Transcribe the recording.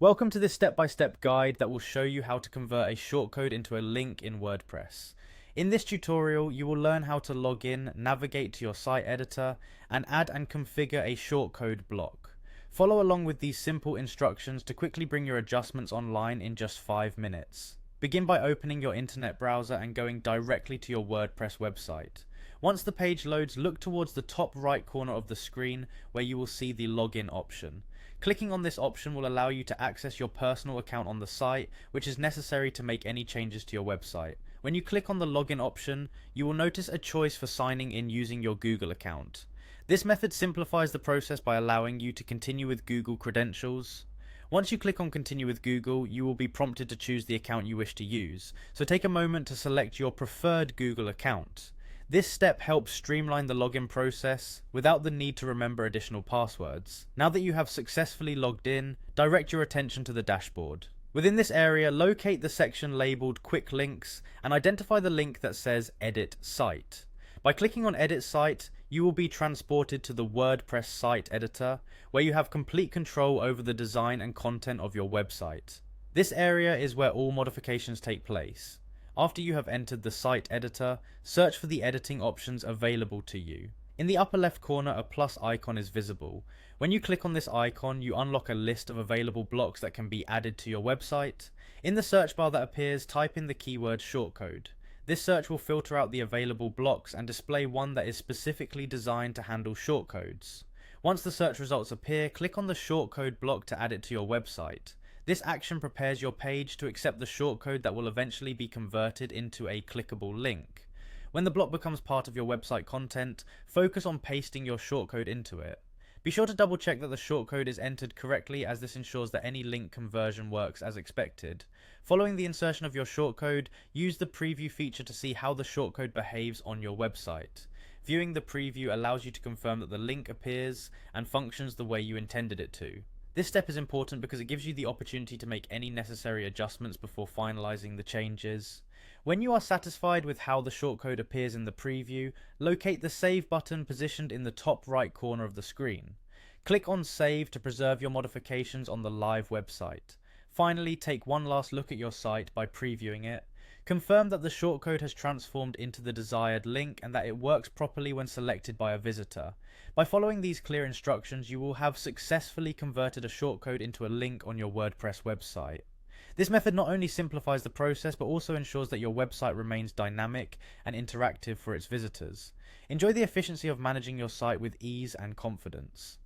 Welcome to this step-by-step guide that will show you how to convert a shortcode into a link in WordPress. In this tutorial, you will learn how to log in, navigate to your site editor, and add and configure a shortcode block. Follow along with these simple instructions to quickly bring your adjustments online in just 5 minutes. Begin by opening your internet browser and going directly to your WordPress website. Once the page loads, look towards the top right corner of the screen where you will see the login option. Clicking on this option will allow you to access your personal account on the site, which is necessary to make any changes to your website. When you click on the login option, you will notice a choice for signing in using your Google account. This method simplifies the process by allowing you to continue with Google credentials. Once you click on continue with Google, you will be prompted to choose the account you wish to use, so take a moment to select your preferred Google account. This step helps streamline the login process without the need to remember additional passwords. Now that you have successfully logged in, direct your attention to the dashboard. Within this area, locate the section labeled Quick Links and identify the link that says Edit Site. By clicking on Edit Site, you will be transported to the WordPress site editor, where you have complete control over the design and content of your website. This area is where all modifications take place. After you have entered the site editor, search for the editing options available to you. In the upper left corner, a plus icon is visible. When you click on this icon, you unlock a list of available blocks that can be added to your website. In the search bar that appears, type in the keyword shortcode. This search will filter out the available blocks and display one that is specifically designed to handle shortcodes. Once the search results appear, click on the shortcode block to add it to your website. This action prepares your page to accept the shortcode that will eventually be converted into a clickable link. When the block becomes part of your website content, focus on pasting your shortcode into it. Be sure to double check that the shortcode is entered correctly, as this ensures that any link conversion works as expected. Following the insertion of your shortcode, use the preview feature to see how the shortcode behaves on your website. Viewing the preview allows you to confirm that the link appears and functions the way you intended it to. This step is important because it gives you the opportunity to make any necessary adjustments before finalizing the changes. When you are satisfied with how the shortcode appears in the preview, locate the Save button positioned in the top right corner of the screen. Click on Save to preserve your modifications on the live website. Finally, take one last look at your site by previewing it. Confirm that the shortcode has transformed into the desired link and that it works properly when selected by a visitor. By following these clear instructions, you will have successfully converted a shortcode into a link on your WordPress website. This method not only simplifies the process, but also ensures that your website remains dynamic and interactive for its visitors. Enjoy the efficiency of managing your site with ease and confidence.